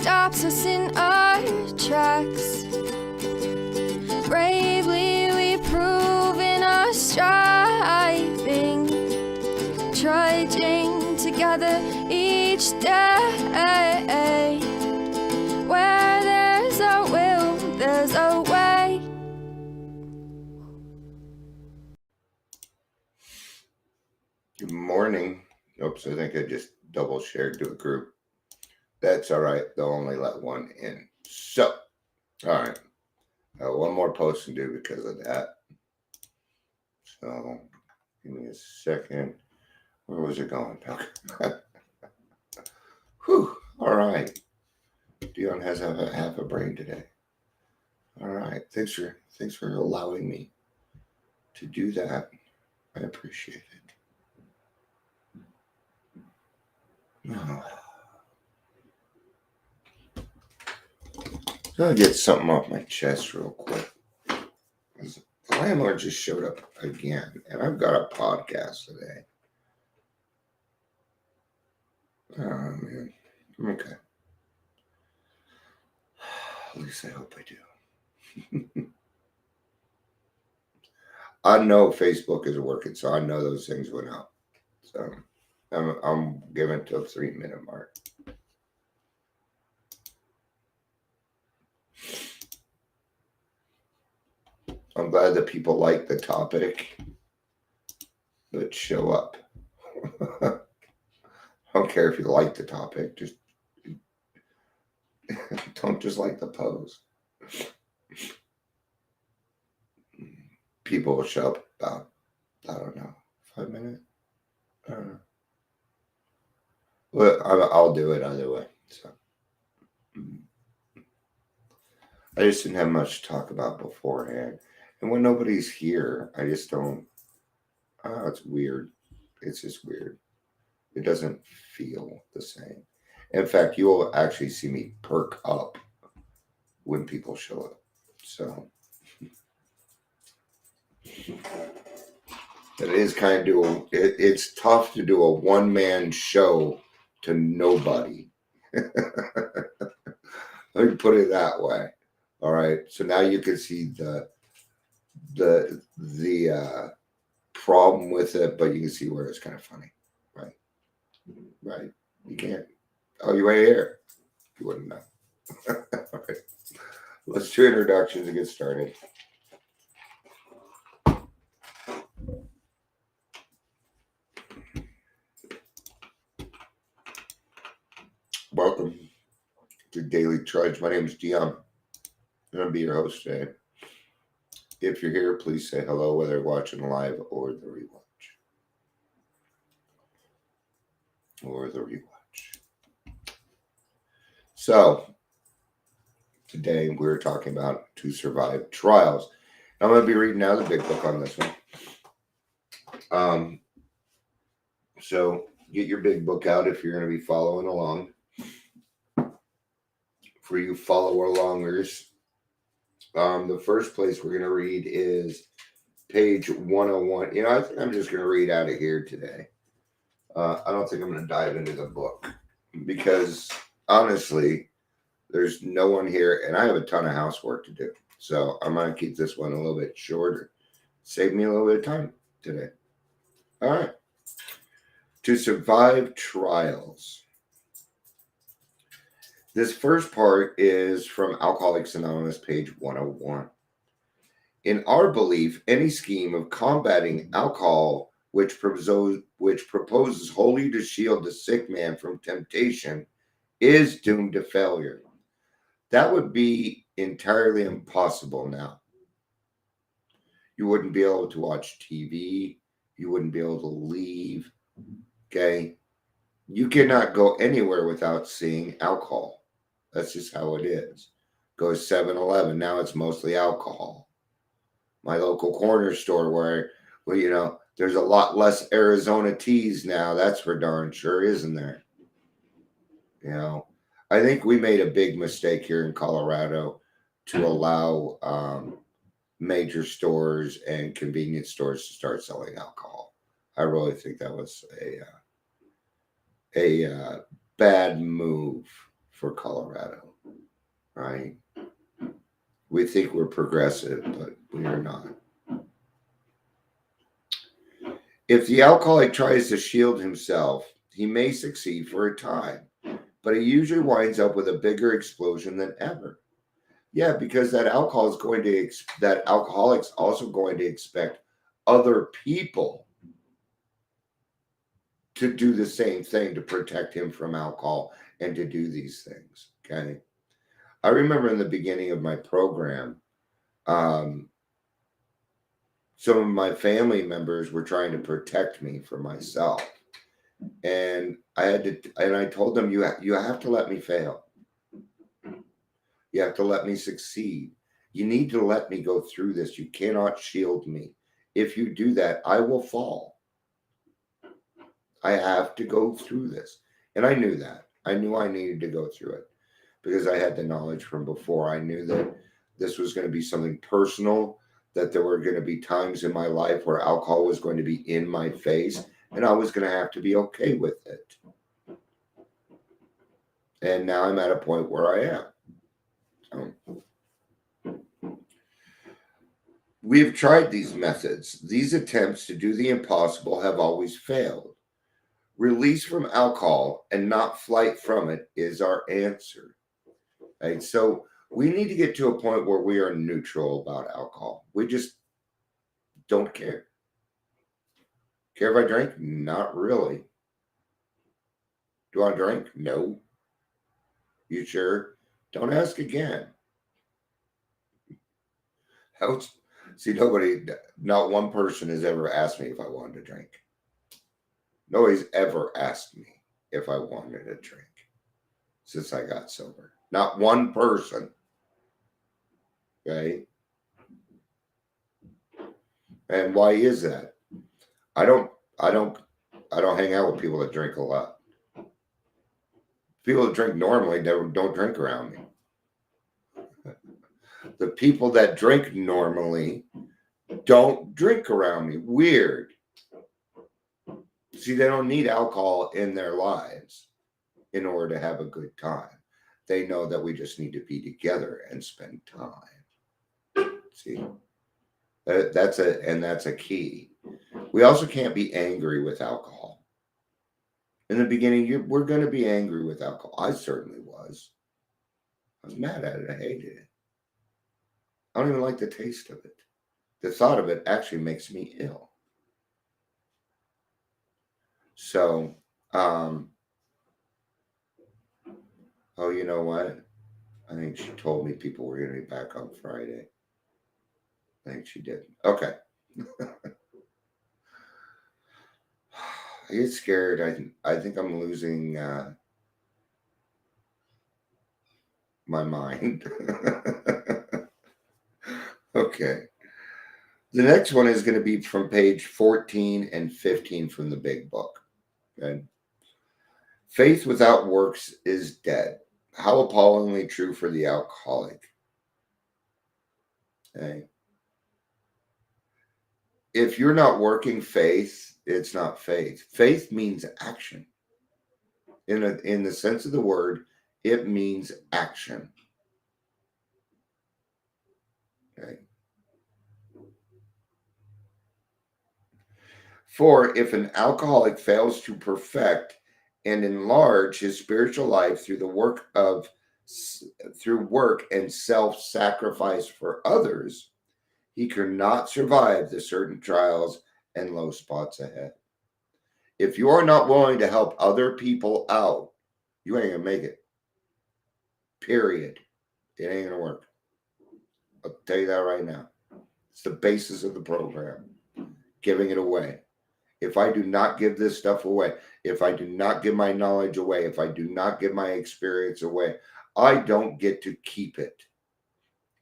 stops us in our tracks. Bravely we prove in our striving, trudging together each day. Where there's a will, there's a way. Good morning. Oops, I think I just double shared to a group. That's all right. They'll only let one in. So, all right. One more post to do because of that. So, give me a second. Where was it going? Whew. All right. Dion has half a brain today. All right. Thanks for allowing me to do that. I appreciate it. I'll get something off my chest real quick. The landlord just showed up again, and I've got a podcast today. Oh, man. I'm okay. At least I hope I do. I know Facebook is working, so I know those things went out. So I'm giving it to a 3-minute mark. I'm glad that people like the topic, but show up. I don't care if you like the topic, just don't just like the post. People will show up about, I don't know, 5 minutes. I don't know. Well, I'll do it either way. So I just didn't have much to talk about beforehand. And when nobody's here, I just don't. Oh, it's weird. It's just weird. It doesn't feel the same. In fact, you will actually see me perk up when people show up. So it is kind of it's tough to do a one-man show to nobody. Let me put it that way. All right. So now you can see the problem with it, but you can see where it's kind of funny, right? Right. You can't. Oh, you right here. You wouldn't know. All right. Let's do introductions and get started. Welcome to Daily Trudge. My name is Dion. I'm going to be your host today. If you're here, please say hello, whether you're watching live or the rewatch. So, today we're talking about To Survive Trials. I'm going to be reading out the big book on this one. So, get your big book out if you're going to be following along. For you follow-alongers, the first place we're going to read is page 101. I think I'm just going to read out of here today. I don't think I'm going to dive into the book because, honestly, there's no one here, and I have a ton of housework to do. So I'm going to keep this one a little bit shorter. Save me a little bit of time today. All right. To Survive Trials. This first part is from Alcoholics Anonymous, page 101. In our belief, any scheme of combating alcohol which proposes wholly to shield the sick man from temptation is doomed to failure. That would be entirely impossible now. You wouldn't be able to watch TV. You wouldn't be able to leave. Okay? You cannot go anywhere without seeing alcohol. That's just how it is. Go to 7-Eleven. Now it's mostly alcohol. My local corner store where there's a lot less Arizona teas now. That's for darn sure, isn't there? I think we made a big mistake here in Colorado to allow major stores and convenience stores to start selling alcohol. I really think that was a bad move for Colorado, right? We think we're progressive, but we are not. If the alcoholic tries to shield himself, he may succeed for a time, but he usually winds up with a bigger explosion than ever. Yeah, because that alcoholic's also going to expect other people to do the same thing to protect him from alcohol and to do these things. Okay. I remember in the beginning of my program, some of my family members were trying to protect me from myself. And I told them, you have to let me fail. You have to let me succeed. You need to let me go through this. You cannot shield me. If you do that, I will fall. I have to go through this. And I knew that. I knew I needed to go through it because I had the knowledge from before. I knew that this was going to be something personal, that there were going to be times in my life where alcohol was going to be in my face, and I was going to have to be okay with it. And now I'm at a point where I am. We've tried these methods. These attempts to do the impossible have always failed. Release from alcohol and not flight from it is our answer. Right? So we need to get to a point where we are neutral about alcohol. We just don't care. Care if I drink? Not really. Do I drink? No. You sure? Don't ask again. See, not one person has ever asked me if I wanted to drink. Nobody's ever asked me if I wanted to drink since I got sober. Not one person. Okay? And why is that? I don't hang out with people that drink a lot. People that drink normally don't drink around me. The people that drink normally don't drink around me. Weird. See, they don't need alcohol in their lives in order to have a good time. They know that we just need to be together and spend time. See, that's a key. We also can't be angry with alcohol. In the beginning, we're going to be angry with alcohol. I certainly was. I was mad at it. I hated it. I don't even like the taste of it. The thought of it actually makes me ill. So, oh, you know what? I think she told me people were going to be back on Friday. I think she did. Okay. I get scared. I think I'm losing my mind. Okay. The next one is going to be from page 14 and 15 from the big book. Okay. Faith without works is dead. How appallingly true for the alcoholic. Okay. If you're not working faith, it's not faith. Faith means action. In the sense of the word, it means action. Okay. For if an alcoholic fails to perfect and enlarge his spiritual life through work and self-sacrifice for others, he cannot survive the certain trials and low spots ahead. If you are not willing to help other people out, you ain't gonna make it. Period. It ain't gonna work. I'll tell you that right now. It's the basis of the program. Giving it away. If I do not give this stuff away, if I do not give my knowledge away, if I do not give my experience away, I don't get to keep it.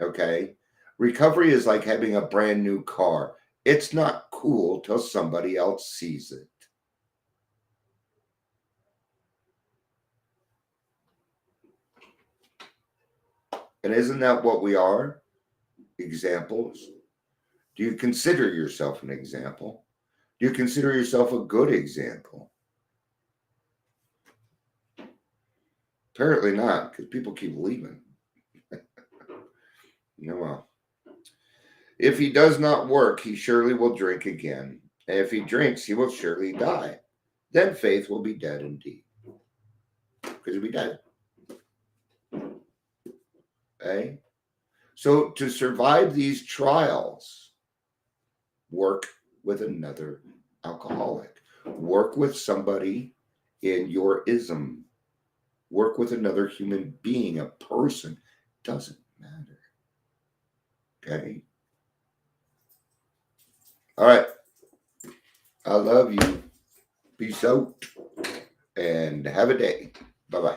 Okay? Recovery is like having a brand new car. It's not cool till somebody else sees it. And isn't that what we are? Examples. Do you consider yourself an example? Do you consider yourself a good example? Apparently not, because people keep leaving. Well. If he does not work, he surely will drink again. And if he drinks, he will surely die. Then faith will be dead indeed. Because he'll be dead. Okay? So to survive these trials, work with another alcoholic. Work with somebody in your ism. Work with another human being, a person. Doesn't matter. Okay? All right. I love you. Peace out. And have a day. Bye-bye.